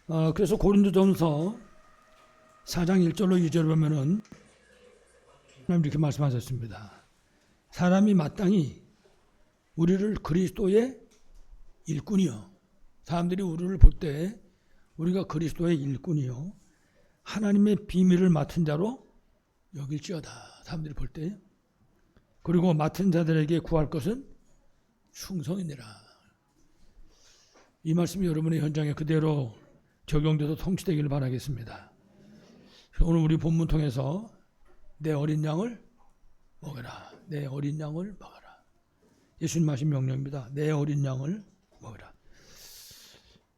그래서 고린도전서 4장 1절로 2절 보면은 하나님 이렇게 말씀하셨습니다. 사람이 마땅히 우리를 그리스도의 일꾼이요. 사람들이 우리를 볼 때 우리가 그리스도의 일꾼이요. 하나님의 비밀을 맡은 자로 여길지어다. 사람들이 볼 때. 그리고 맡은 자들에게 구할 것은 충성이니라. 이 말씀이 여러분의 현장에 그대로 적용돼서 통치되기를 바라겠습니다. 오늘 우리 본문 통해서 내 어린 양을 먹여라. 내 어린 양을 먹여라. 예수님 하신 명령입니다. 내 어린 양을 먹여라.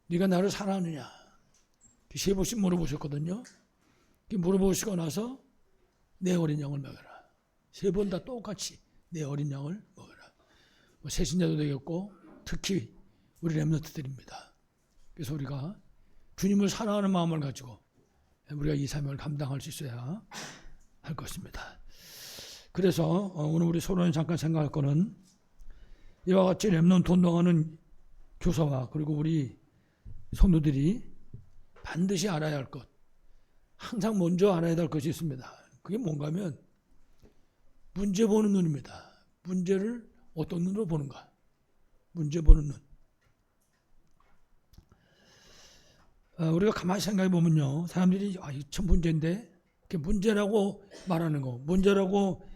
네가 나를 사랑하느냐? 세 번씩 물어보셨거든요. 물어보시고 나서 내 어린 양을 먹여라. 세 번 다 똑같이 내 어린 양을 먹여라. 새신자도 되겠고 특히 우리 렘넌트들입니다. 그래서 우리가 주님을 사랑하는 마음을 가지고 우리가 이 사명을 감당할 수 있어야 할 것입니다. 그래서 오늘 우리 서론에 잠깐 생각할 거는 이와 같이 렘넌트 운동하는 교사와 그리고 우리 성도들이 반드시 알아야 할 것, 항상 먼저 알아야 될 것이 있습니다. 그게 뭔가 하면 문제 보는 눈입니다. 문제를 어떤 눈으로 보는가? 문제 보는 눈. 우리가 가만히 생각해 보면요. 사람들이 이 참 문제인데 이렇게 문제라고 말하는 거, 문제라고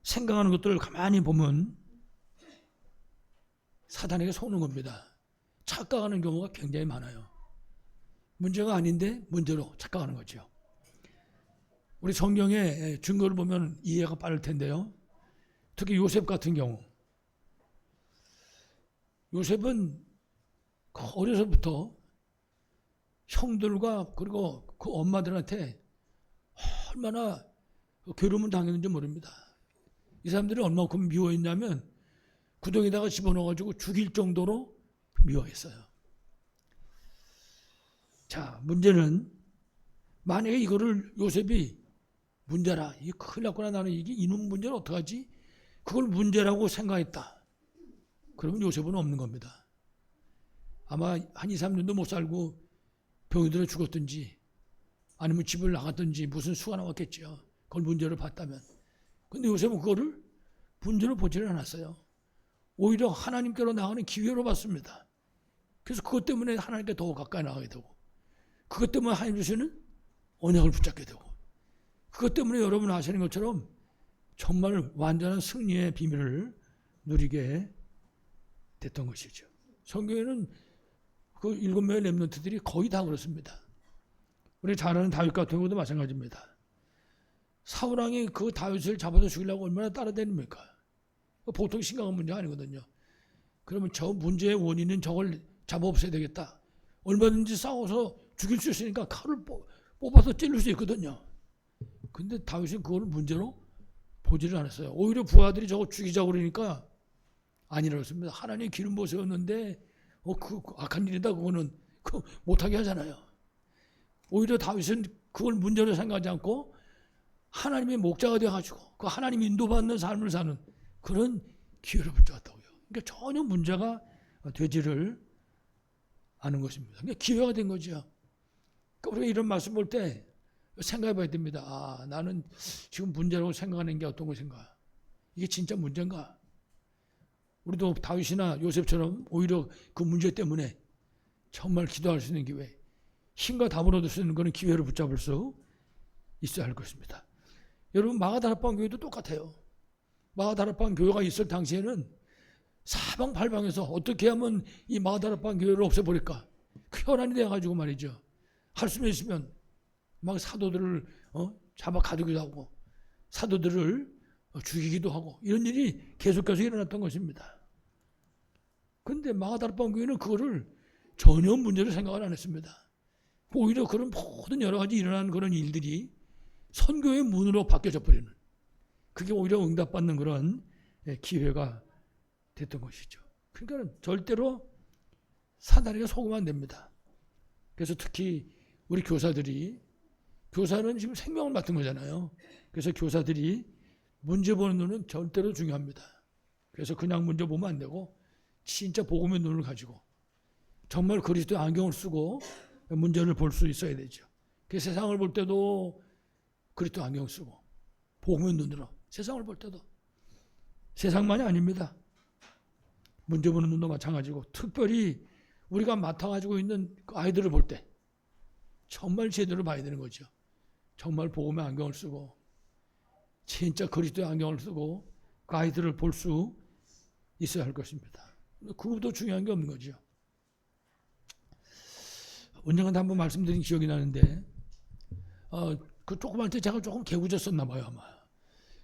생각하는 것들을 가만히 보면 사단에게 속는 겁니다. 착각하는 경우가 굉장히 많아요. 문제가 아닌데 문제로 착각하는 거죠. 우리 성경의 증거를 보면 이해가 빠를 텐데요. 특히 요셉 같은 경우. 요셉은 어려서부터 형들과 그리고 그 엄마들한테 얼마나 괴로움을 당했는지 모릅니다. 이 사람들이 얼마큼 미워했냐면 구덩이에다가 집어넣어가지고 죽일 정도로 미워했어요. 자, 문제는 만약에 이거를 요셉이 문제라, 이 큰일 났구나, 나는 이게 이놈 문제는 어떡하지? 그걸 문제라고 생각했다. 그러면 요셉은 없는 겁니다. 아마 한 2, 3년도 못 살고 병이 들어 죽었든지 아니면 집을 나갔든지 무슨 수가 나왔겠죠. 그걸 문제로 봤다면. 근데 요셉은 그거를 문제로 보지를 않았어요. 오히려 하나님께로 나가는 기회로 봤습니다. 그래서 그것 때문에 하나님께 더 가까이 나가게 되고 그것 때문에 하나님 주시는 언약을 붙잡게 되고 그것 때문에 여러분 아시는 것처럼 정말 완전한 승리의 비밀을 누리게 됐던 것이죠. 성경에는 그 7명의 렘넌트들이 거의 다 그렇습니다. 우리 잘 아는 다윗 같은 것도 마찬가지입니다. 사울왕이 그 다윗을 잡아서 죽이려고 얼마나 따라다닙니까? 보통 심각한 문제 아니거든요. 그러면 저 문제의 원인은 저걸 잡아 없애야 되겠다. 얼마든지 싸워서 죽일 수 있으니까 칼을 뽑아서 찔릴 수 있거든요. 근데 다윗은 그걸 문제로 보지를 않았어요. 오히려 부하들이 저거 죽이자고 그러니까 아니라고 했습니다. 하나님이 기름 부으셨는데 그 악한 일이다 그거는 못하게 하잖아요. 오히려 다윗은 그걸 문제로 생각하지 않고 하나님의 목자가 되어가지고 그 하나님 인도받는 삶을 사는 그런 기회를 붙잡았다고요. 그러니까 전혀 문제가 되지를 않은 것입니다. 그러니까 기회가 된 거죠. 그러니까 우리가 이런 말씀 볼 때 생각해 봐야 됩니다. 나는 지금 문제라고 생각하는 게 어떤 것인가? 이게 진짜 문제인가? 우리도 다윗이나 요셉처럼 오히려 그 문제 때문에 정말 기도할 수 있는 기회, 힘과 답을 얻을 수 있는 그런 기회를 붙잡을 수 있어야 할 것입니다. 여러분 마가다락방 교회도 똑같아요. 마가다락방 교회가 있을 당시에는 사방팔방에서 어떻게 하면 이 마가다락방 교회를 없애버릴까? 그 혈안이 돼가지고 말이죠. 할 수는 있으면 막 사도들을 잡아 가두기도 하고 사도들을 죽이기도 하고 이런 일이 계속해서 일어났던 것입니다. 그런데 마가다락방 교회는 그거를 전혀 문제로 생각을 안 했습니다. 오히려 그런 모든 여러 가지 일어나는 그런 일들이 선교의 문으로 바뀌어져 버리는 그게 오히려 응답받는 그런 기회가 됐던 것이죠. 그러니까 절대로 사단에게 속으면 안 됩니다. 그래서 특히 우리 교사는 지금 생명을 맡은 거잖아요. 그래서 교사들이 문제 보는 눈은 절대로 중요합니다. 그래서 그냥 문제 보면 안 되고 진짜 복음의 눈을 가지고 정말 그리스도의 안경을 쓰고 문제를 볼 수 있어야 되죠. 그 세상을 볼 때도 그리스도 안경 쓰고 복음의 눈으로 세상을 볼 때도 세상만이 아닙니다. 문제 보는 눈도 마찬가지고 특별히 우리가 맡아가지고 있는 아이들을 볼 때 정말 제대로 봐야 되는 거죠. 정말 복음의 안경을 쓰고 진짜 그리스도의 안경을 쓰고 그 아이들을 볼 수 있어야 할 것입니다. 그것도 중요한 게 없는 거죠. 언젠가 한번 말씀드린 기억이 나는데 그 조그만 때 제가 조금 개구졌었나 봐요 아마.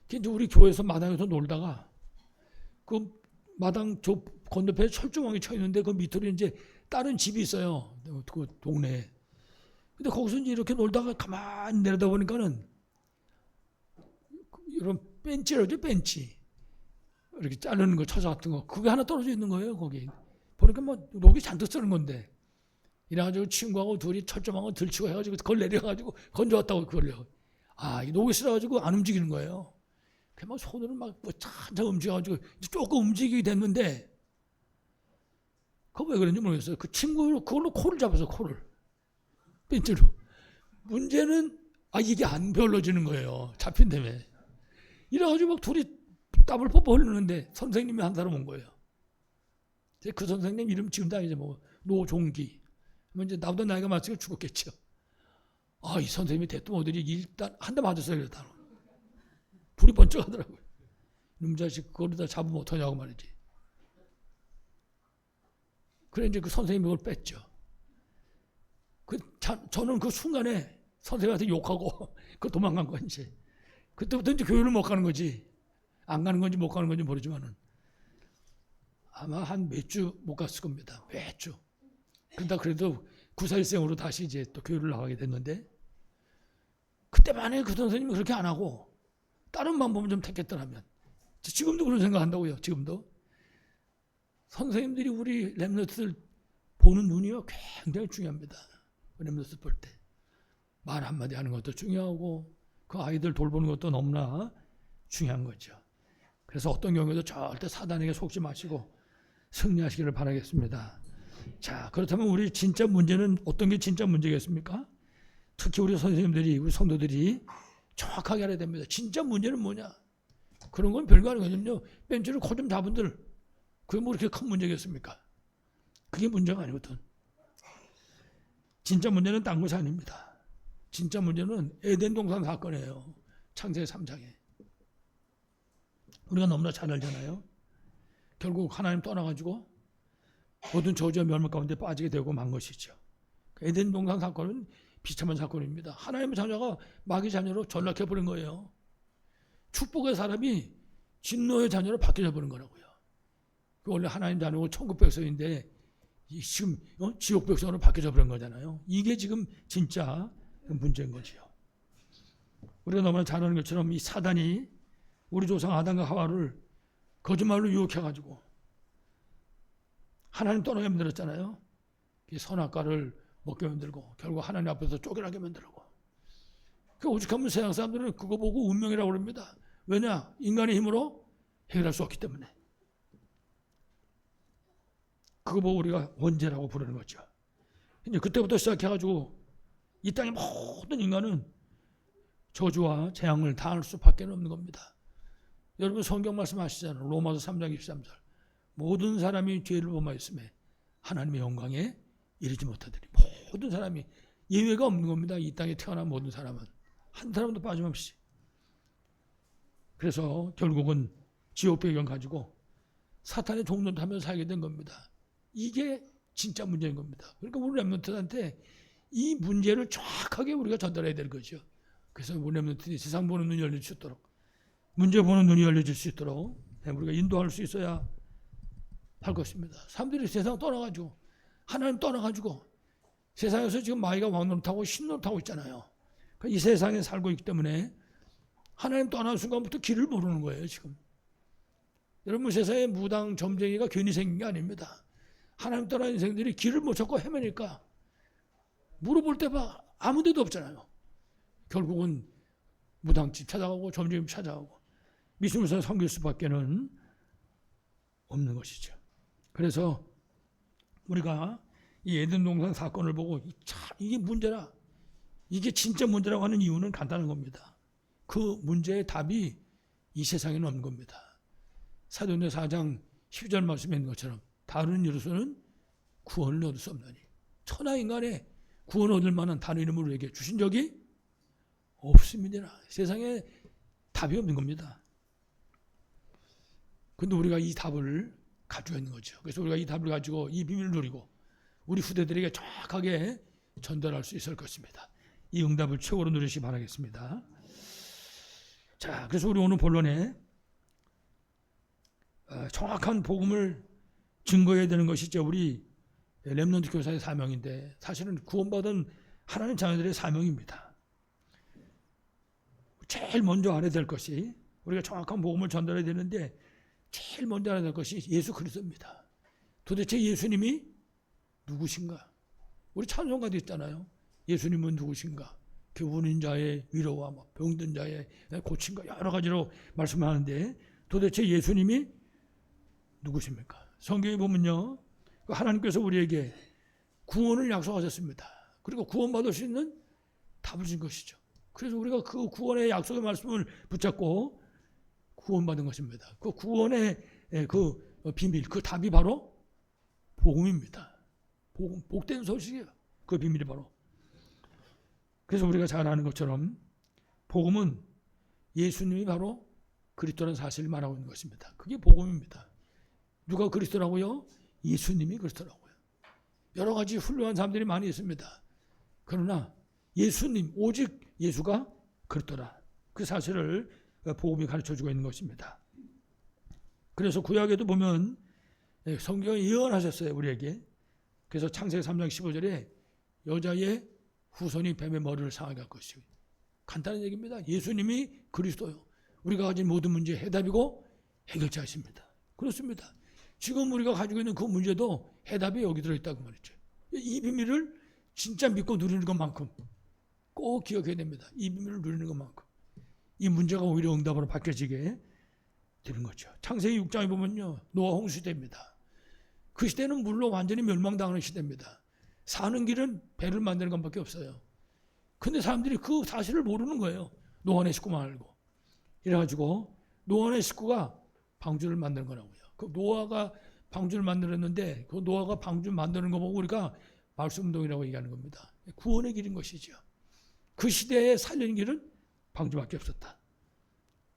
근데 우리 교회에서 마당에서 놀다가 그 마당 저 건너편에 철조망이 쳐 있는데 그 밑으로 이제 다른 집이 있어요. 그 동네에. 근데 거기서 이제 이렇게 놀다가 가만히 내려다 보니까는 이런 벤치라죠, 벤치. 이렇게 자르는 거, 처자 같은 거. 그게 하나 떨어져 있는 거예요, 거기. 보니까 뭐 녹이 잔뜩 쓰는 건데. 이래가지고 친구하고 둘이 철조망을 들치고 해가지고 그걸 내려가지고 건져왔다고 그걸요. 아, 이 녹이 쓸어가지고 안 움직이는 거예요. 그 막 손으로 막 뭐 찬찬 움직여가지고 조금 움직이게 됐는데 그거 왜 그런지 모르겠어요. 그 친구 그걸로 코를 잡아서 코를 벤치로. 문제는 이게 안 별로지는 거예요. 잡힌다며. 이래가지고 막 둘이 땀을 뽀뽀 흘리는데 선생님이 한 사람 온 거예요. 그 선생님 이름 지금도 아니죠. 뭐 노종기. 이제 나보다 나이가 많으니까 죽었겠죠. 이 선생님이 대뜸 어디리 일단 한 대 맞았어요. 그랬다. 불이 번쩍 하더라고요. 이놈 자식 그걸 다 잡으면 어떡하냐고 말이지. 그래 이제 그 선생님이 그걸 뺐죠. 저는 그 순간에 선생님한테 욕하고 그 도망간 거 이제. 그때부터 이제 교회를 못 가는 거지. 안 가는 건지 못 가는 건지 모르지만은 아마 한 몇 주 못 갔을 겁니다. 몇 주. 그래도 구사일생으로 다시 이제 또 교회를 나가게 됐는데 그때 만약에 그 선생님이 그렇게 안 하고 다른 방법을 좀 택했더라면 지금도 그런 생각한다고요. 지금도 선생님들이 우리 렘넌트들 보는 눈이요 굉장히 중요합니다. 렘넌트 볼 때 말 한마디 하는 것도 중요하고 그 아이들 돌보는 것도 너무나 중요한 거죠. 그래서 어떤 경우에도 절대 사단에게 속지 마시고 승리하시기를 바라겠습니다. 자, 그렇다면 우리 진짜 문제는 어떤 게 진짜 문제겠습니까? 특히 우리 선생님들이, 우리 성도들이 정확하게 알아야 됩니다. 진짜 문제는 뭐냐? 그런 건 별거 아니거든요. 벤치를 코 좀 잡은들, 그게 뭐 이렇게 큰 문제겠습니까? 그게 문제가 아니거든. 진짜 문제는 딴 것이 아닙니다. 진짜 문제는 에덴 동산 사건이에요. 창세기 3장에. 우리가 너무나 잘 알잖아요. 결국 하나님 떠나가지고 모든 저주와 멸망 가운데 빠지게 되고 만 것이죠. 에덴 동산 사건은 비참한 사건입니다. 하나님의 자녀가 마귀 자녀로 전락해버린 거예요. 축복의 사람이 진노의 자녀로 바뀌어 버린 거라고요. 원래 하나님 자녀고 천국 백성인데 지금 지옥 백성으로 바뀌어 버린 거잖아요. 이게 지금 진짜 문제인 거지요. 우리가 너무나 잘 아는 것처럼 이 사단이 우리 조상 아담과 하와를 거짓말로 유혹해가지고 하나님 떠나게 만들었잖아요. 선악과를 먹게 만들고 결국 하나님 앞에서 쫓겨나게 만들고. 그 오죽하면 세상 사람들은 그거 보고 운명이라고 그럽니다. 왜냐? 인간의 힘으로 해결할 수 없기 때문에. 그거 보고 우리가 원죄라고 부르는 거죠. 이제 그때부터 시작해가지고 이 땅의 모든 인간은 저주와 재앙을 당할 수밖에 없는 겁니다. 여러분 성경 말씀 아시잖아요. 로마서 3장 23절. 모든 사람이 죄를 범하였음에 하나님의 영광에 이르지 못하더니 모든 사람이 예외가 없는 겁니다. 이 땅에 태어난 모든 사람은 한 사람도 빠짐없이. 그래서 결국은 지옥 배경 가지고 사탄의 종노릇하면서 살게 된 겁니다. 이게 진짜 문제인 겁니다. 그러니까 우리 렘넌트한테 이 문제를 정확하게 우리가 전달해야 될 거죠. 그래서 우리 렘넌트들이 세상 보는 눈이 열릴 수 있도록 문제 보는 눈이 열려질 수 있도록 우리가 인도할 수 있어야 할 것입니다. 사람들이 세상 떠나가지고 하나님 떠나가지고 세상에서 지금 마귀가 왕노릇하고 신노릇하고 있잖아요. 이 세상에 살고 있기 때문에 하나님 떠나는 순간부터 길을 모르는 거예요. 지금 여러분 세상에 무당 점쟁이가 괜히 생긴 게 아닙니다. 하나님 떠난 인생들이 길을 못 찾고 헤매니까 물어볼 때 봐 아무 데도 없잖아요. 결국은 무당집 찾아가고 점쟁이 찾아가고 미술사 섬길 수밖에는 없는 것이죠. 그래서 우리가 이 에덴 동산 사건을 보고 이게 문제라. 이게 진짜 문제라고 하는 이유는 간단한 겁니다. 그 문제의 답이 이 세상에는 없는 겁니다. 사도행전 4장 12절 말씀에 있는 것처럼 다른 이로서는 구원을 얻을 수 없나니 천하 인간의 구원 얻을 만한 다른 이름을 우리에게 주신 적이 없습니다. 세상에 답이 없는 겁니다. 그런데 우리가 이 답을 가지고 있는 거죠. 그래서 우리가 이 답을 가지고 이 비밀을 누리고 우리 후대들에게 정확하게 전달할 수 있을 것입니다. 이 응답을 최고로 누리시기 바라겠습니다. 자, 그래서 우리 오늘 본론에 정확한 복음을 증거해야 되는 것이 이제 우리 렘넌트 교사의 사명인데 사실은 구원받은 하나님 자녀들의 사명입니다. 제일 먼저 알아야 될 것이 우리가 정확한 복음을 전달해야 되는데 제일 먼저 알아야 될 것이 예수 그리스도입니다. 도대체 예수님이 누구신가? 우리 찬송가도 있잖아요. 예수님은 누구신가? 교훈인 자의 위로와 병든 자의 고침과 여러 가지로 말씀하는데 도대체 예수님이 누구십니까? 성경에 보면요. 하나님께서 우리에게 구원을 약속하셨습니다. 그리고 구원받을 수 있는 답을 준 것이죠. 그래서 우리가 그 구원의 약속의 말씀을 붙잡고 구원받은 것입니다. 그 구원의 그 비밀, 그 답이 바로 복음입니다. 복음, 복된 소식이에요. 그 비밀이 바로. 그래서 우리가 잘 아는 것처럼 복음은 예수님이 바로 그리스도라는 사실을 말하고 있는 것입니다. 그게 복음입니다. 누가 그리스도라고요? 예수님이 그리스도라고요. 여러 가지 훌륭한 사람들이 많이 있습니다. 그러나 예수님, 오직 예수가 그리스도라. 그 사실을 복음이 가르쳐주고 있는 것입니다. 그래서 구약에도 보면 성경이 예언하셨어요. 우리에게. 그래서 창세기 3장 15절에 여자의 후손이 뱀의 머리를 상하게 할 것이고 간단한 얘기입니다. 예수님이 그리스도요. 우리가 가진 모든 문제의 해답이고 해결자이십니다. 그렇습니다. 지금 우리가 가지고 있는 그 문제도 해답이 여기 들어있다고 말이죠. 이 비밀을 진짜 믿고 누리는 것만큼 꼭 기억해야 됩니다. 이 비밀을 누리는 것만큼 이 문제가 오히려 응답으로 바뀌어지게 되는 거죠. 창세기 6장에 보면요. 노아 홍수시대입니다. 그 시대는 물로 완전히 멸망당하는 시대입니다. 사는 길은 배를 만드는 것밖에 없어요. 근데 사람들이 그 사실을 모르는 거예요. 노아의 식구만 알고. 이래가지고 노아의 식구가 방주를 만드는 거라고요. 그 노아가 방주를 만들었는데 그 노아가 방주 만드는 거 보고 우리가 말씀운동이라고 얘기하는 겁니다. 구원의 길인 것이죠. 그 시대에 살리는 길은 방주밖에 없었다.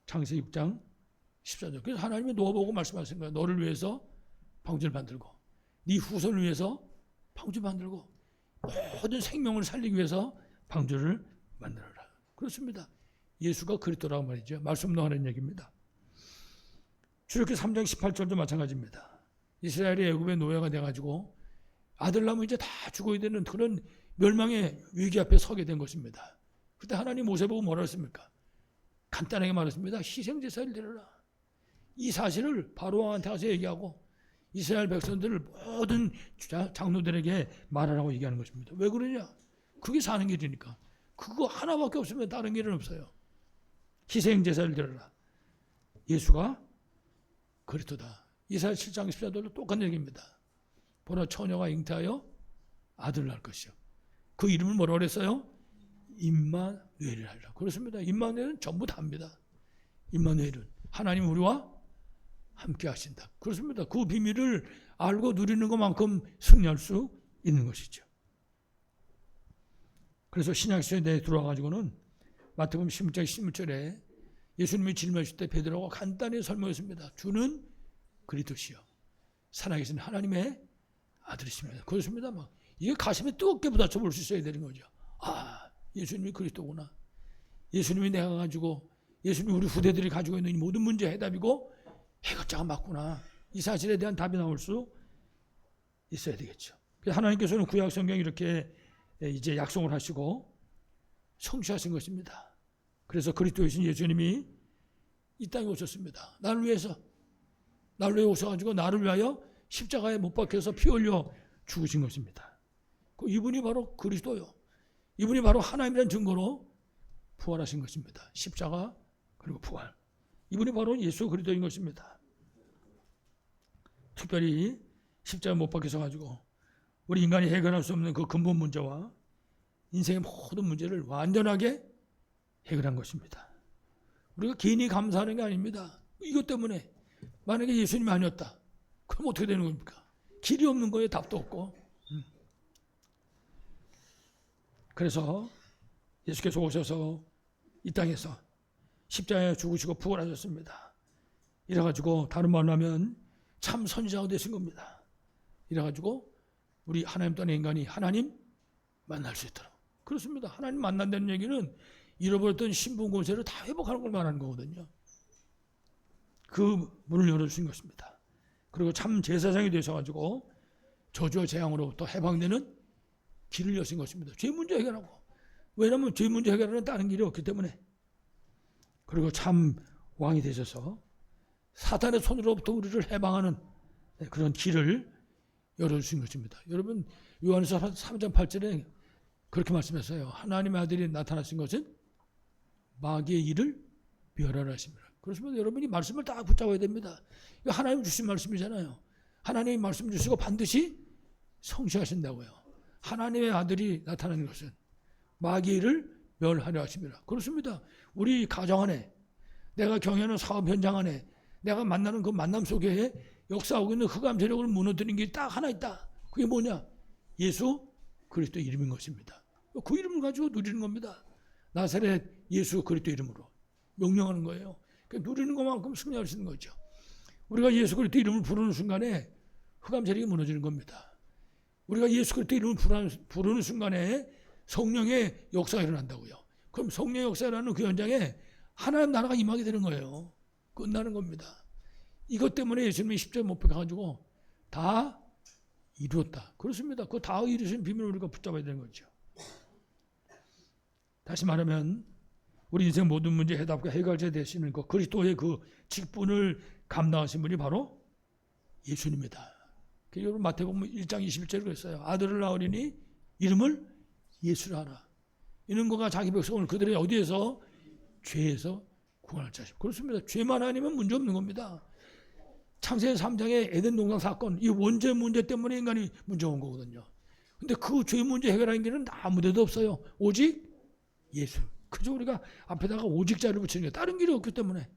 창세기 6장 14절. 그래서 하나님이 노아 보고 말씀하신 거예요. 너를 위해서 방주를 만들고 네 후손을 위해서 방주 만들고 모든 생명을 살리기 위해서 방주를 만들어라. 그렇습니다. 예수가 그리스도라고 말이죠. 말씀운동하는 얘기입니다. 출애굽기 3장 18절도 마찬가지입니다. 이스라엘이 애굽의 노예가 돼가지고 아들 낳으면 이제 다 죽어야 되는 그런 멸망의 위기 앞에 서게 된 것입니다. 그때 하나님 모세 보고 뭐라 했습니까? 간단하게 말했습니다. 희생제사를 드려라. 이 사실을 바로왕한테 가서 얘기하고 이스라엘 백성들을 모든 장로들에게 말하라고 얘기하는 것입니다. 왜 그러냐? 그게 사는 길이니까. 그거 하나밖에 없으면 다른 길은 없어요. 희생제사를 드려라. 예수가 그리스도다. 이사야 7장 14절도 똑같은 얘기입니다. 보라 처녀가 잉태하여 아들을 낳을 것이요. 그 이름을 뭐라고 그랬어요? 임마누엘이라 하리라. 그렇습니다. 임마누엘은 전부 다입니다. 임마누엘은 하나님 우리와 함께 하신다. 그렇습니다. 그 비밀을 알고 누리는 것만큼 승리할 수 있는 것이죠. 그래서 신약시대에 들어와가지고는 마태복음 16장 16절에 예수님이 질문하실 때 베드로가 간단히 설명했습니다. 주는 그리스도시요 살아계신 하나님의 아들이십니다. 그렇습니다. 막 이게 가슴에 뜨겁게 부딪혀 볼 수 있어야 되는 거죠. 아, 예수님이 그리스도구나. 예수님이 내가 가지고 예수님이 우리 후대들이 가지고 있는 이 모든 문제의 해답이고 해결자가 맞구나. 이 사실에 대한 답이 나올 수 있어야 되겠죠. 하나님께서는 구약 성경 이렇게 이제 약속을 하시고 성취하신 것입니다. 그래서 그리스도이신 예수님이 이 땅에 오셨습니다. 나를 위해서 나를 위해 오셔가지고 나를 위하여 십자가에 못 박혀서 피 흘려 죽으신 것입니다. 이분이 바로 그리스도요. 이분이 바로 하나님이라는 증거로 부활하신 것입니다. 십자가 그리고 부활. 이분이 바로 예수 그리스도인 것입니다. 특별히 십자가에 못 박혀서 가지고 우리 인간이 해결할 수 없는 그 근본 문제와 인생의 모든 문제를 완전하게 해결한 것입니다. 우리가 괜히 감사하는 게 아닙니다. 이것 때문에 만약에 예수님이 아니었다. 그럼 어떻게 되는 겁니까? 길이 없는 거에 답도 없고. 그래서 예수께서 오셔서 이 땅에서 십자가에 죽으시고 부활하셨습니다. 이래가지고 다른 말로 하면 참 선지자가 되신 겁니다. 이래가지고 우리 하나님 또한 인간이 하나님 만날 수 있도록. 그렇습니다. 하나님 만난다는 얘기는 잃어버렸던 신분 권세를 다 회복하는 걸 말하는 거거든요. 그 문을 열어주신 것입니다. 그리고 참 제사장이 되셔가지고 저주와 재앙으로부터 해방되는 길을 여신 것입니다. 죄 문제 해결하고. 왜냐하면 죄 문제 해결하는 다른 길이 없기 때문에. 그리고 참 왕이 되셔서 사탄의 손으로부터 우리를 해방하는 그런 길을 열어주신 것입니다. 여러분 요한에서 3장 8절에 그렇게 말씀했어요. 하나님의 아들이 나타나신 것은 마귀의 일을 멸하라십니다. 그렇습니다. 여러분이 말씀을 다 붙잡아야 됩니다. 이거 하나님 주신 말씀이잖아요. 하나님이 말씀 주시고 반드시 성취하신다고요. 하나님의 아들이 나타나는 것은 마귀의 일을 멸하려 하십니다. 그렇습니다. 우리 가정 안에, 내가 경영하는 사업 현장 안에, 내가 만나는 그 만남 속에 역사하고 있는 흑암 세력을 무너뜨리는 게 딱 하나 있다. 그게 뭐냐? 예수 그리스도 이름인 것입니다. 그 이름을 가지고 누리는 겁니다. 나사렛 예수 그리스도 이름으로 명령하는 거예요. 그러니까 누리는 것만큼 승리할 수 있는 거죠. 우리가 예수 그리스도 이름을 부르는 순간에 흑암 세력이 무너지는 겁니다. 우리가 예수 그리스도 이름을 부르는 순간에 성령의 역사가 일어난다고요. 그럼 성령의 역사가 일어나는 그 현장에 하나님 나라가 임하게 되는 거예요. 끝나는 겁니다. 이것 때문에 예수님이 십자가에 못 박혀가지고 다 이루었다. 그렇습니다. 그 다 이루신 비밀을 우리가 붙잡아야 되는 거죠. 다시 말하면 우리 인생 모든 문제 해답과 해결자 되시는 그 그리스도의 그 직분을 감당하신 분이 바로 예수님이다. 여러분 마태복음 1장 21절에 그랬어요. 아들을 낳으리니 이름을 예수라 하라. 이는 그가 자기 백성을 그들의 어디에서? 죄에서 구원할 자식. 그렇습니다. 죄만 아니면 문제 없는 겁니다. 창세기 3장의 에덴 동산 사건, 이 원죄 문제 때문에 인간이 문제 온 거거든요. 근데 그 죄 문제 해결하는 길은 아무 데도 없어요. 오직 예수. 그저 우리가 앞에다가 오직 자를 붙이는 게 다른 길이 없기 때문에.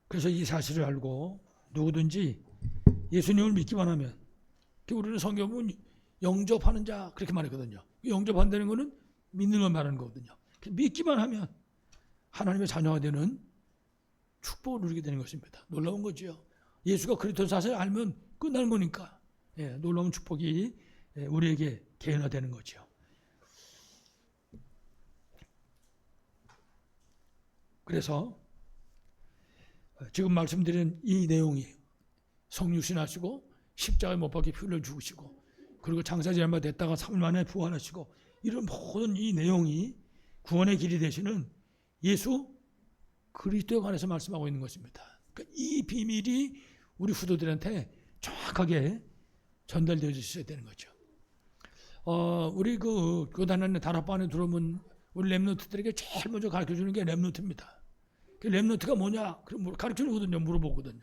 그래서 이 사실을 알고 누구든지 예수님을 믿기만 하면, 우리는 성경은 영접하는 자 그렇게 말했거든요. 영접한다는 것은 믿는 걸 말하는 거거든요. 믿기만 하면 하나님의 자녀가 되는 축복을 누리게 되는 것입니다. 놀라운 거죠. 예수가 그리스도 사실을 알면 끝나는 거니까. 놀라운 축복이 우리에게 개인화되는 거죠. 그래서 지금 말씀드린 이 내용이 성육신하시고 십자가에 못 박혀 피 흘려 죽으시고 그리고 장사지 얼마 됐다가 3일 만에 부활하시고 이런 모든 이 내용이 구원의 길이 되시는 예수 그리스도에 관해서 말씀하고 있는 것입니다. 그러니까 이 비밀이 우리 후대들한테 정확하게 전달되어 있어야 되는 거죠. 우리 그 교단 안에 다락방 안에 들어오면 우리 렘넌트들에게 제일 먼저 가르쳐주는 게 렘넌트입니다. 그 렘넌트가 뭐냐? 그럼 가르쳐주거든요. 물어보거든요.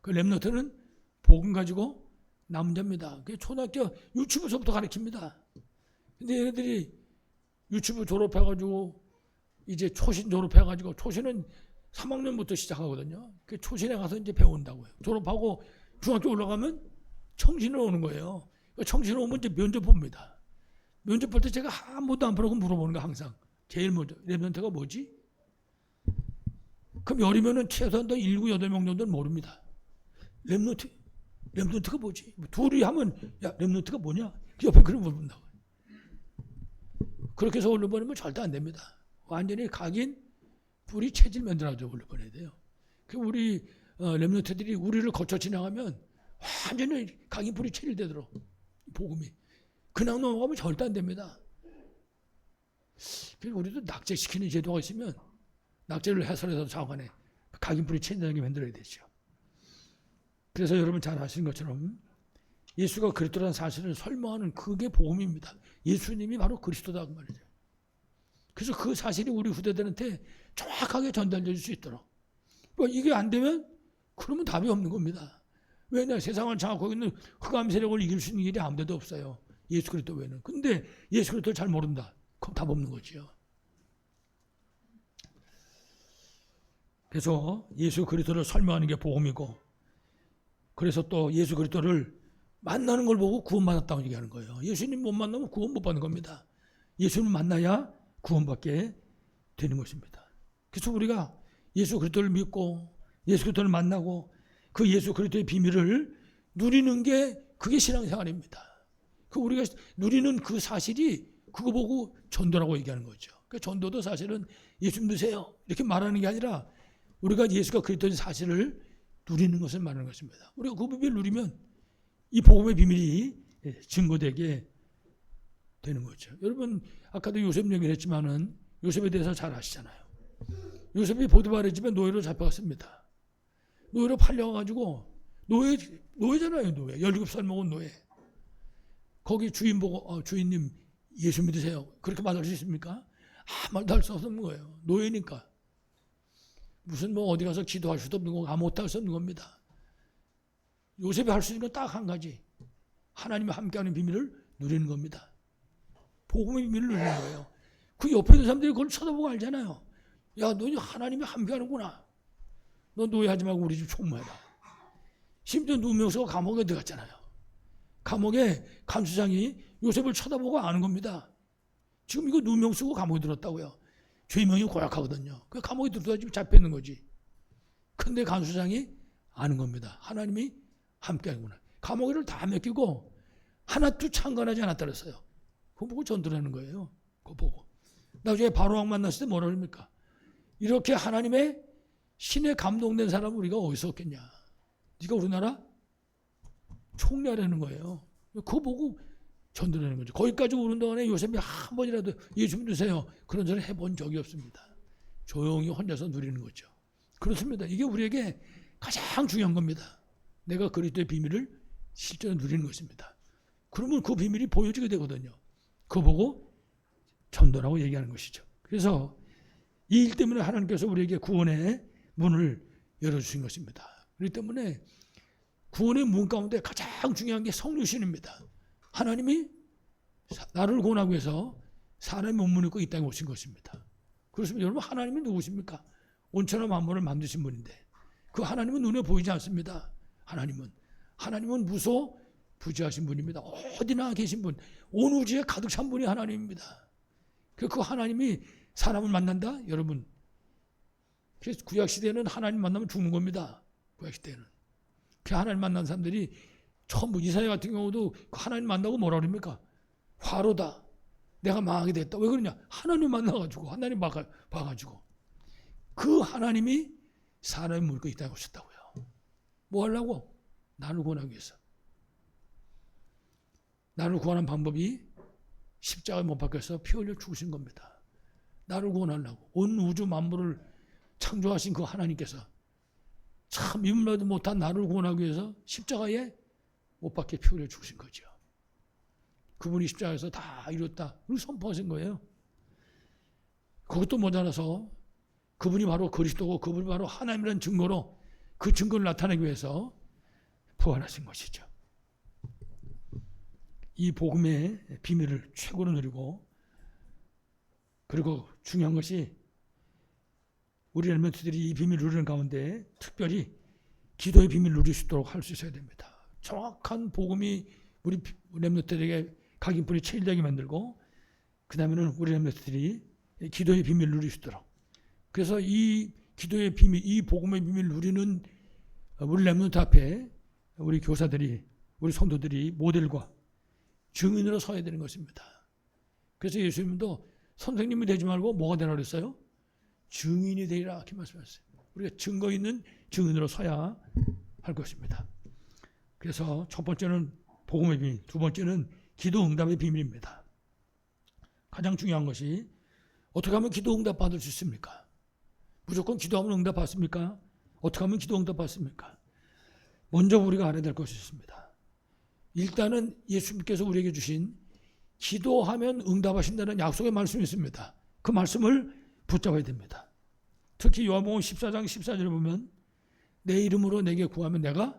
그 렘넌트는 복음 가지고 남자입니다. 그 초등학교 유치부서부터 가르칩니다. 근데 얘네들이 유치부 졸업해가지고 이제 초신 졸업해가지고 초신은 3학년부터 시작하거든요. 그 초신에 가서 이제 배운다고요. 졸업하고 중학교 올라가면 청신으로 오는 거예요. 청신으로 오면 이제 면접 봅니다. 면접 볼 때 제가 아무도 안 보라고 물어보는 거 항상. 제일 먼저 렘넌트가 뭐지? 그럼 열이면은 최소한 7, 8명 정도는 모릅니다. 렘넌트가 뭐지? 둘이 하면 야 렘넌트가 뭐냐? 그 옆에 그런 걸 본다고. 그렇게 해서 올려버리면 절대 안 됩니다. 완전히 각인 불이 체질 만들어가지고 올려버려야 돼요. 그 우리 렘넌트들이 우리를 거쳐 지나가면 완전히 각인 불이 체질되도록 복음이 그냥 넘어가면 절대 안 됩니다. 우리도 낙제시키는 제도가 있으면 낙제를 해설해서 좌우간에 각인 불이 체질되게 만들어야 되죠. 그래서 여러분 잘 아시는 것처럼 예수가 그리스도라는 사실을 설명하는 그게 복음입니다. 예수님이 바로 그리스도다 그 말이죠. 그래서 그 사실이 우리 후대들한테 정확하게 전달될 수 있도록. 이게 안 되면 그러면 답이 없는 겁니다. 왜냐? 세상을 장악하고 있는 흑암 세력을 이길 수 있는 길이 아무 데도 없어요. 예수 그리스도 외에는. 근데 예수 그리스도를 잘 모른다. 그럼 답 없는 거지요. 그래서 예수 그리스도를 설명하는 게 복음이고, 그래서 또 예수 그리스도를 만나는 걸 보고 구원받았다고 얘기하는 거예요. 예수님 못 만나면 구원 못 받는 겁니다. 예수님 만나야 구원받게 되는 것입니다. 그래서 우리가 예수 그리스도를 믿고 예수 그리스도를 만나고 그 예수 그리스도의 비밀을 누리는 게 그게 신앙생활입니다. 그 우리가 누리는 그 사실이 그거 보고 전도라고 얘기하는 거죠. 그 전도도 사실은 예수 믿으세요 이렇게 말하는 게 아니라 우리가 예수가 그리스도의 사실을 누리는 것을 말하는 것입니다. 우리가 그 비밀을 누리면 이 복음의 비밀이 증거되게 되는 거죠. 여러분 아까도 요셉 얘기를 했지만은 요셉에 대해서 잘 아시잖아요. 요셉이 보디바르의 집에 노예로 잡혀갔습니다. 노예로 팔려가지고 노예잖아요. 노예. 17살 먹은 노예. 거기 주인 보고 주인님 예수 믿으세요. 그렇게 말할 수 있습니까? 아무 말도 할 수 없는 거예요. 노예니까. 무슨 뭐 어디 가서 기도할 수도 없는 거고 아무것도 할 수 없는 겁니다. 요셉이 할 수 있는 건 딱 한 가지. 하나님과 함께하는 비밀을 누리는 겁니다. 복음의 비밀을 누리는 거예요. 그 옆에 있는 사람들이 그걸 쳐다보고 알잖아요. 야, 너 하나님이 함께하는구나. 너 노예하지 말고 우리 집 총무해라. 심지어 누명수가 감옥에 들어갔잖아요. 감옥에 감수장이 요셉을 쳐다보고 아는 겁니다. 지금 이거 누명 쓰고 감옥에 들었다고요. 죄명이 고약하거든요. 그 감옥에 들어다 지금 잡혀있는 거지. 근데 감수장이 아는 겁니다. 하나님이 함께하는구나. 감옥을 다 맡기고 하나도 창건하지 않았다 그랬어요. 그거 보고 전도하는 거예요. 그거 보고. 나중에 바로왕 만났을 때 뭐라 그럽니까? 이렇게 하나님의 신에 감동된 사람은 우리가 어디서 얻겠냐. 네가 우리나라 총리하라는 거예요. 그거 보고 전도하는 거죠. 거기까지 오는 동안에 요셉이 한 번이라도 예수 믿으세요. 그런 소리 해본 적이 없습니다. 조용히 혼자서 누리는 거죠. 그렇습니다. 이게 우리에게 가장 중요한 겁니다. 내가 그리스도의 비밀을 실제로 누리는 것입니다. 그러면 그 비밀이 보여지게 되거든요. 그거 보고 전도라고 얘기하는 것이죠. 그래서 이 일 때문에 하나님께서 우리에게 구원의 문을 열어주신 것입니다. 그렇기 때문에 구원의 문 가운데 가장 중요한 게 성육신입니다. 하나님이 나를 구원하기 위해서 사람의 몸을 입고 이 땅에 오신 것입니다. 그렇습니다. 여러분 하나님이 누구십니까? 온천하 만물을 만드신 분인데 그 하나님은 눈에 보이지 않습니다. 하나님은 무소 부지하신 분입니다. 어디나 계신 분, 온 우주에 가득 찬 분이 하나님입니다. 그 하나님이 사람을 만난다? 여러분 그래서 구약시대에는 하나님 만나면 죽는 겁니다. 구약시대에는. 그 하나님 만난 사람들이 전부 이사야 같은 경우도 하나님 만나고 뭐라 그럽니까? 화로다. 내가 망하게 됐다. 왜 그러냐? 하나님 만나가지고 하나님 봐가지고 그 하나님이 사람의 물고 이 땅에 오셨다고요. 뭐 하려고? 나를 구원하기 위해서. 나를 구원한 방법이 십자가에 못 박혀서 피 흘려 죽으신 겁니다. 나를 구원하려고. 온 우주 만물을 창조하신 그 하나님께서 참 이름나도 못한 나를 구원하기 위해서 십자가에 못 박혀 피 흘려 죽으신 거죠. 그분이 십자가에서 다 이뤘다. 그걸 선포하신 거예요. 그것도 모자라서 그분이 바로 그리스도고 그분이 바로 하나님이라는 증거로 그 증거를 나타내기 위해서 부활하신 것이죠. 이 복음의 비밀을 최고로 누리고 그리고 중요한 것이 우리 렘넌트들이 이 비밀을 누리는 가운데 특별히 기도의 비밀을 누릴 수 있도록 할 수 있어야 됩니다. 정확한 복음이 우리 렘넌트들에게 각인뿐이 체질되게 만들고 그 다음에는 우리 렘넌트들이 기도의 비밀을 누릴 수 있도록 그래서 이 기도의 비밀, 이 복음의 비밀을 누리는 우리 렘넌트 앞에 우리 교사들이 우리 성도들이 모델과 증인으로 서야 되는 것입니다. 그래서 예수님도 선생님이 되지 말고 뭐가 되라 그랬어요? 증인이 되리라 이렇게 말씀하셨어요. 우리가 증거 있는 증인으로 서야 할 것입니다. 그래서 첫 번째는 복음의 비밀, 두 번째는 기도 응답의 비밀입니다. 가장 중요한 것이 어떻게 하면 기도 응답 받을 수 있습니까? 무조건 기도하면 응답 받습니까? 어떻게 하면 기도 응답 받습니까? 먼저 우리가 알아야 될 것이 있습니다. 일단은 예수님께서 우리에게 주신 기도하면 응답하신다는 약속의 말씀이 있습니다. 그 말씀을 붙잡아야 됩니다. 특히 요한복음 14장 14절에 보면 내 이름으로 내게 구하면 내가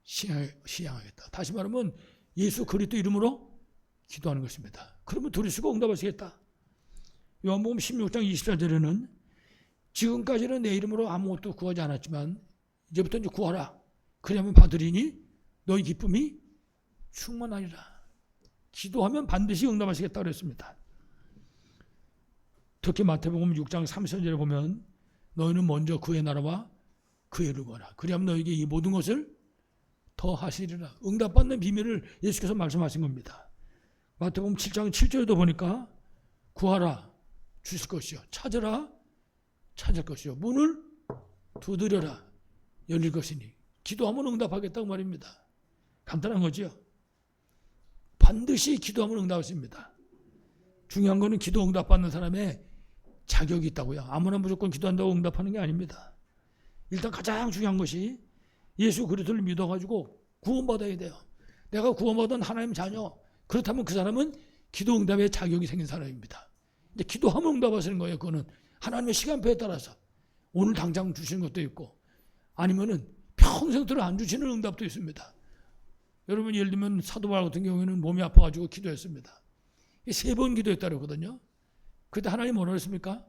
시행하겠다. 다시 말하면 예수 그리스도 이름으로 기도하는 것입니다. 그러면 들으시고 응답하시겠다. 요한복음 16장 24절에는 지금까지는 내 이름으로 아무것도 구하지 않았지만 이제부터 이제 구하라. 그러면 받으리니 너희 기쁨이 충만하리라. 기도하면 반드시 응답하시겠다 그랬습니다. 특히 마태복음 6장 30절에 보면 너희는 먼저 그의 나라와 그의 의를 구하라. 그리하면 너희에게 이 모든 것을 더 하시리라. 응답받는 비밀을 예수께서 말씀하신 겁니다. 마태복음 7장 7절에도 보니까 구하라 주실 것이요, 찾으라 찾을 것이요, 문을 두드려라 열릴 것이니. 기도하면 응답하겠다고 말입니다. 간단한 거죠. 반드시 기도하면 응답하십니다. 중요한 거는 기도 응답받는 사람의 자격이 있다고요. 아무나 무조건 기도한다고 응답하는 게 아닙니다. 일단 가장 중요한 것이 예수 그리스도를 믿어가지고 구원받아야 돼요. 내가 구원받은 하나님 자녀, 그렇다면 그 사람은 기도 응답의 자격이 생긴 사람입니다. 이제 기도하면 응답하시는 거예요. 그거는 하나님의 시간표에 따라서 오늘 당장 주시는 것도 있고 아니면은 평생 들어 안 주시는 응답도 있습니다. 여러분 예를 들면 사도 바울 같은 경우에는 몸이 아파가지고 기도했습니다. 3번 기도했다 그러거든요. 그때 하나님 뭐라 그랬습니까?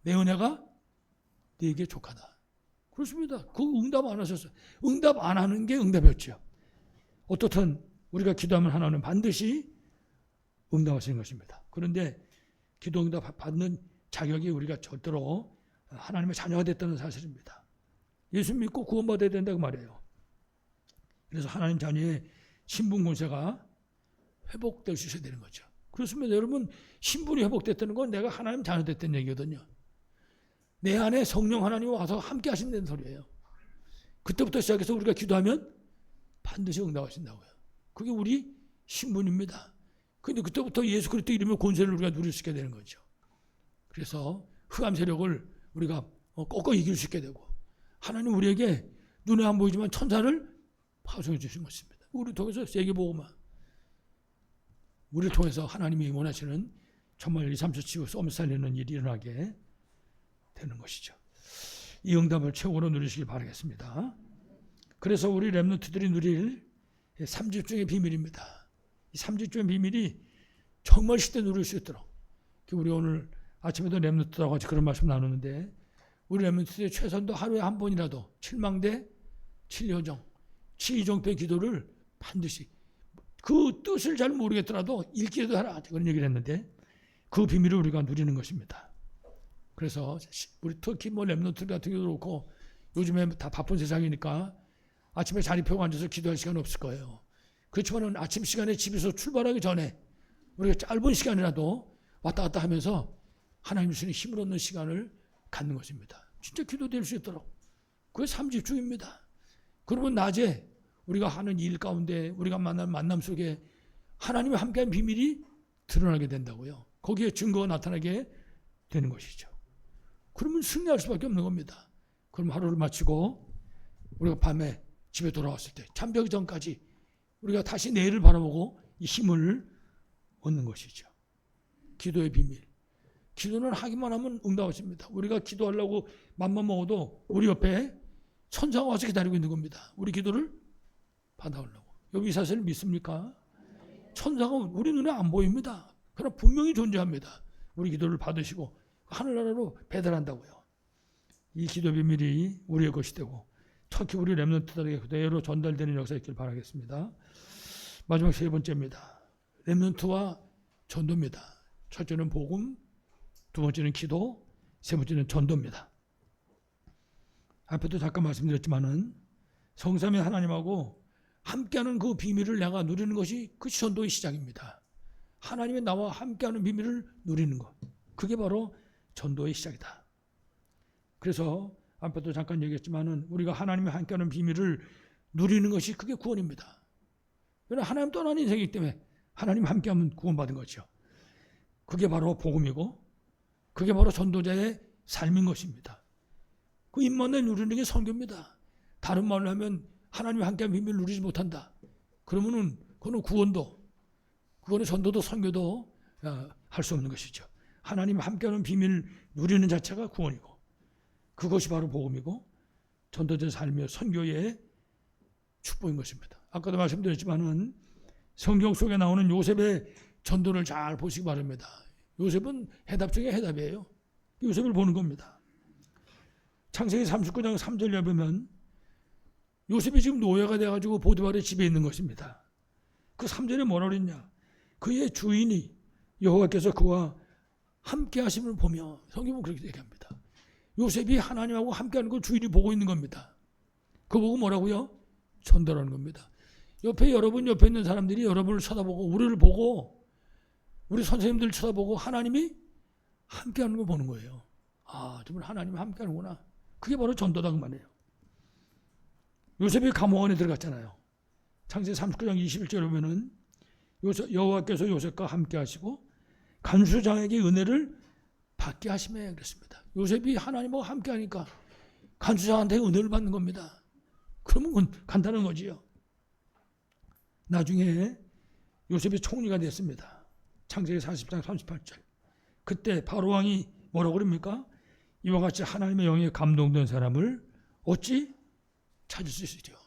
내 은혜가 네게 족하다. 그렇습니다. 그 응답 안 하셨어요. 응답 안 하는 게 응답이었죠. 어떻든 우리가 기도하면 하나는 반드시 응답하시는 것입니다. 그런데 기도 응답 받는 자격이 우리가 절대로 하나님의 자녀가 됐다는 사실입니다. 예수 믿고 구원받아야 된다고 말이에요. 그래서 하나님 자녀의 신분 권세가 회복될 수 있어야 되는 거죠. 그렇습니다. 여러분 신분이 회복됐다는 건 내가 하나님 자녀 됐다는 얘기거든요. 내 안에 성령 하나님이 와서 함께 하신다는 소리예요. 그때부터 시작해서 우리가 기도하면 반드시 응답하신다고요. 그게 우리 신분입니다. 그런데 그때부터 예수 그리스도 이름의 권세를 우리가 누릴 수 있게 되는 거죠. 그래서 흑암 세력을 우리가 꺾어 이길 수 있게 되고 하나님 우리에게 눈에 안 보이지만 천사를 파송해 주신 것입니다. 우리를 통해서 세계복음화, 우리를 통해서 하나님이 원하시는 정말 2, 3초 치고 쏘며 살리는 일이 일어나게 되는 것이죠. 이 응답을 최고로 누리시길 바라겠습니다. 그래서 우리 렘넌트들이 누릴 3집중의 비밀입니다. 이 3집중의 비밀이 정말 쉽게 누릴 수 있도록, 우리 오늘 아침에도 렘넌트하고 같이 그런 말씀 나누는데 우리 렘넌트들이 최선도 하루에 한 번이라도 7망대 7여정 7정도의 기도를 반드시, 그 뜻을 잘 모르겠더라도 읽기라도 하라 그런 얘기를 했는데 그 비밀을 우리가 누리는 것입니다. 그래서 우리 특히 렘넌트 같은 경우도 그렇고 요즘에 다 바쁜 세상이니까 아침에 자리 펴고 앉아서 기도할 시간 없을 거예요. 그렇지만 아침 시간에 집에서 출발하기 전에 우리가 짧은 시간이라도 왔다 갔다 하면서 하나님 주시는 힘을 얻는 시간을 갖는 것입니다. 진짜 기도될 수 있도록. 그게 3집중입니다. 그러면 낮에 우리가 하는 일 가운데 우리가 만난 만남 속에 하나님이 함께한 비밀이 드러나게 된다고요. 거기에 증거가 나타나게 되는 것이죠. 그러면 승리할 수밖에 없는 겁니다. 그럼 하루를 마치고 우리가 밤에 집에 돌아왔을 때 잠자기 전까지 우리가 다시 내일을 바라보고 이 힘을 얻는 것이죠. 기도의 비밀. 기도는 하기만 하면 응답하십니다. 우리가 기도하려고 맘만 먹어도 우리 옆에 천사가 와서 기다리고 있는 겁니다. 우리 기도를 받아오려고. 여기 이 사실을 믿습니까? 천사가 우리 눈에 안 보입니다. 그러나 분명히 존재합니다. 우리 기도를 받으시고 하늘나라로 배달한다고요. 이 기도 비밀이 우리의 것이 되고 특히 우리 렘넌트들에게 그대로 전달되는 역사가 있길 바라겠습니다. 마지막 3번째입니다. 렘넌트와 전도입니다. 첫째는 복음, 두 번째는 기도, 세 번째는 전도입니다. 앞에도 잠깐 말씀드렸지만은 성삼위 하나님하고 함께하는 그 비밀을 내가 누리는 것이 그것이 전도의 시작입니다. 하나님이 나와 함께하는 비밀을 누리는 것, 그게 바로 전도의 시작이다. 그래서 앞에도 잠깐 얘기했지만은 우리가 하나님이 함께하는 비밀을 누리는 것이 그게 구원입니다. 왜냐하면 하나님 떠난 인생이기 때문에 하나님 함께하면 구원받은 거죠. 그게 바로 복음이고 그게 바로 전도자의 삶인 것입니다. 그 입만에 누리는 게 선교입니다. 다른 말로 하면 하나님이 함께하는 비밀을 누리지 못한다. 그러면은 그거는 구원도, 그거는 전도도 선교도 할 수 없는 것이죠. 하나님 함께하는 비밀을 누리는 자체가 구원이고 그것이 바로 복음이고 전도자의 삶의 선교의 축복인 것입니다. 아까도 말씀드렸지만은 성경 속에 나오는 요셉의 전도를 잘 보시기 바랍니다. 요셉은 해답 중에 해답이에요. 요셉을 보는 겁니다. 창세기 39장 3절에 보면 요셉이 지금 노예가 돼가지고 보디발의 집에 있는 것입니다. 그 3절에 뭐라 그랬냐? 그의 주인이 여호와께서 그와 함께 하심을 보며, 성경은 그렇게 얘기합니다. 요셉이 하나님하고 함께하는 걸 주인이 보고 있는 겁니다. 그거 보고 뭐라고요? 전도라는 겁니다. 여러분 옆에 있는 사람들이 여러분을 쳐다보고 우리를 보고 우리 선생님들 쳐다보고 하나님이 함께하는 거 보는 거예요. 아, 정말 하나님이 함께하는구나. 그게 바로 전도다 그 말이에요. 요셉이 감옥 안에 들어갔잖아요. 창세기 39장 21절에 보면은 여호와께서 요셉과 함께 하시고 간수장에게 은혜를 받게 하시며 그랬습니다. 요셉이 하나님하고 함께 하니까 간수장한테 은혜를 받는 겁니다. 그러면 간단한 거지요. 나중에 요셉이 총리가 됐습니다. 창세기 40장 38절. 그때 바로 왕이 뭐라고 그럽니까? 이와 같이 하나님의 영에 감동된 사람을 어찌 찾을 수 있으리요.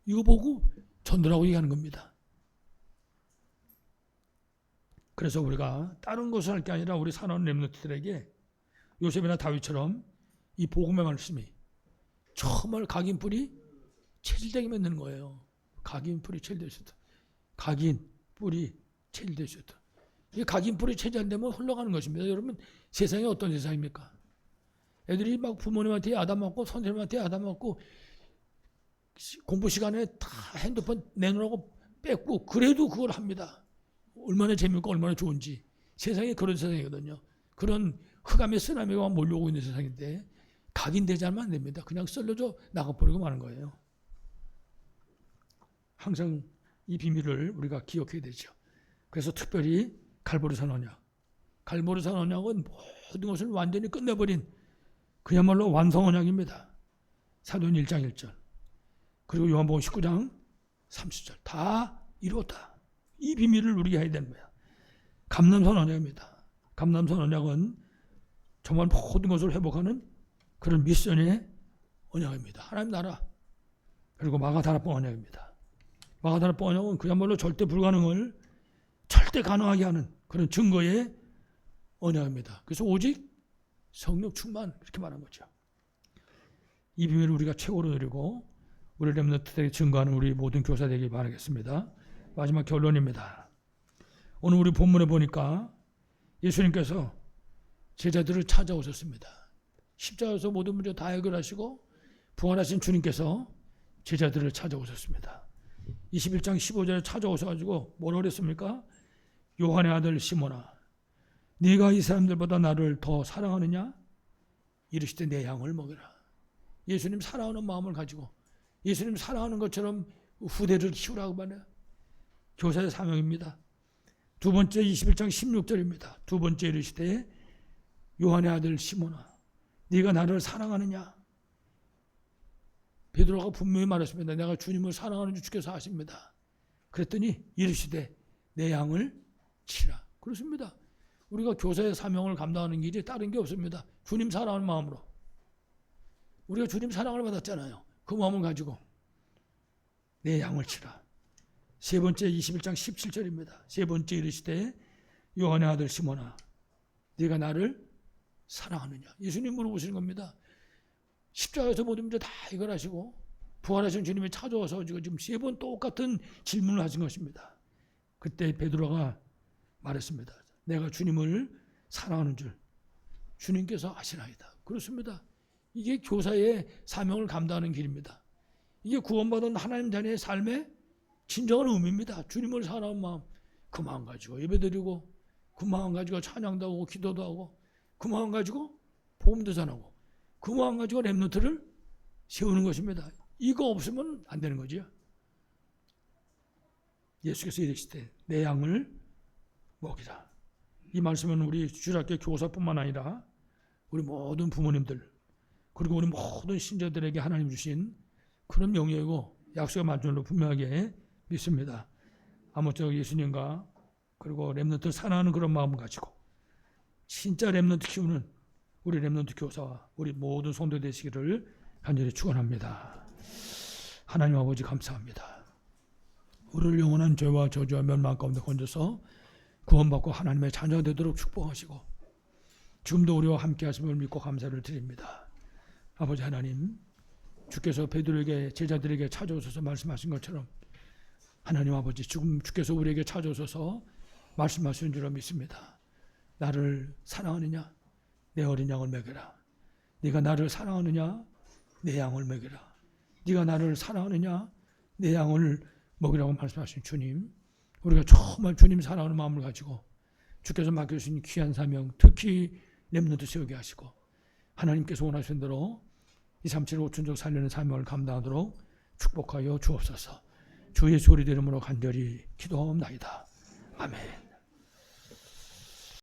이거 보고 전도라고 얘기하는 겁니다. 그래서 우리가 다른 것을 할 게 아니라 우리 사나운 렘넌트들에게 요셉이나 다윗처럼 이 복음의 말씀이 정말 각인 뿌리 체질되게 맺는 거예요. 각인 뿌리 체질될 수 있다. 각인 뿌리 체질될 수 있다. 이 각인 뿌리 체질 안 되면 흘러가는 것입니다. 여러분, 세상이 어떤 세상입니까? 애들이 막 부모님한테 야단맞고 선생님한테 야단맞고 공부 시간에 다 핸드폰 내놓으라고 뺏고 그래도 그걸 합니다. 얼마나 재미있고 얼마나 좋은지. 세상이 그런 세상이거든요. 그런 흑암의 쓰나미가 몰려오고 있는 세상인데 각인되지 않으면 안 됩니다. 그냥 썰려져 나가버리고 마는 거예요. 항상 이 비밀을 우리가 기억해야 되죠. 그래서 특별히 갈보리산 언약. 갈보리산 언약은 모든 것을 완전히 끝내버린 그야말로 완성 언약입니다. 사도행 1장 1절. 그리고 요한복음 19장 30절. 다 이루었다. 이 비밀을 우리가 해야 되는 거야. 감람산 언약입니다. 감람산 언약은 정말 모든 것을 회복하는 그런 미션의 언약입니다. 하나님 나라. 그리고 마가다락방 언약입니다. 마가다락방 언약은 그야말로 절대 불가능을 절대 가능하게 하는 그런 증거의 언약입니다. 그래서 오직 성령 충만 이렇게 말한 거죠. 이 비밀을 우리가 최고로 누리고 우리 렘넌트들에게 증거하는 우리 모든 교사 되길 바라겠습니다. 마지막 결론입니다. 오늘 우리 본문에 보니까 예수님께서 제자들을 찾아오셨습니다. 십자가에서 모든 문제 다 해결하시고 부활하신 주님께서 제자들을 찾아오셨습니다. 21장 15절에 찾아오셔가지고 뭐라고 그랬습니까? 요한의 아들 시몬아, 네가 이 사람들보다 나를 더 사랑하느냐? 이르시되 내 양을 먹여라. 예수님 사랑하는 마음을 가지고 예수님 사랑하는 것처럼 후대를 키우라고 말해요. 교사의 사명입니다. 두 번째 21장 16절입니다. 두 번째 이르시되 요한의 아들 시몬아, 네가 나를 사랑하느냐? 베드로가 분명히 말했습니다. 내가 주님을 사랑하는 줄 주께서 아십니다. 그랬더니 이르시되 내 양을 치라. 그렇습니다. 우리가 교사의 사명을 감당하는 길이 다른 게 없습니다. 주님 사랑하는 마음으로. 우리가 주님 사랑을 받았잖아요. 그 마음을 가지고 내 양을 치라. 세 번째 21장 17절입니다. 세 번째 이르시되 요한의 아들 시몬아, 네가 나를 사랑하느냐? 예수님 물어보시는 겁니다. 십자가에서 모든 문제 다 해결하시고 부활하신 주님이 찾아와서 지금 세 번 똑같은 질문을 하신 것입니다. 그때 베드로가 말했습니다. 내가 주님을 사랑하는 줄 주님께서 아시나이다. 그렇습니다. 이게 교사의 사명을 감당하는 길입니다. 이게 구원받은 하나님 자녀의 삶의 진정한 의미입니다. 주님을 사랑하는 마음, 그 마음 가지고 예배드리고 그 마음 가지고 찬양도 하고 기도도 하고 그 마음 가지고 복음도 전하고 그 마음 가지고 렘넌트를 세우는 것입니다. 이거 없으면 안 되는 거죠. 예수께서 이르시되 내 양을 먹이라. 이 말씀은 우리 주일학교 교사뿐만 아니라 우리 모든 부모님들 그리고 우리 모든 신자들에게 하나님 주신 그런 명예이고 약속의 말씀으로 분명하게 믿습니다. 아무쪼록 예수님과 그리고 렘넌트 사랑하는 그런 마음을 가지고 진짜 렘넌트 키우는 우리 렘넌트 교사와 우리 모든 성도 되시기를 간절히 축원합니다. 하나님 아버지 감사합니다. 우리를 영원한 죄와 저주와 멸망 가운데 건져서 구원받고 하나님의 자녀가 되도록 축복하시고 지금도 우리와 함께 하심을 믿고 감사를 드립니다. 아버지 하나님, 주께서 베드로에게 제자들에게 찾아오셔서 말씀하신 것처럼 하나님 아버지, 지금 주께서 우리에게 찾아오셔서 말씀하시는 줄로 믿습니다. 나를 사랑하느냐? 내 어린 양을 먹여라. 네가 나를 사랑하느냐? 내 양을 먹여라. 네가 나를 사랑하느냐? 내 양을 먹이라고 말씀하신 주님, 우리가 정말 주님 사랑하는 마음을 가지고 주께서 맡겨주신 귀한 사명, 특히 렘넌트 세우게 하시고 하나님께서 원하시는 대로 237 5천족 살리는 사명을 감당하도록 축복하여 주옵소서. 주 예수 그리스도 이름으로 간절히 기도하옵나이다. 아멘.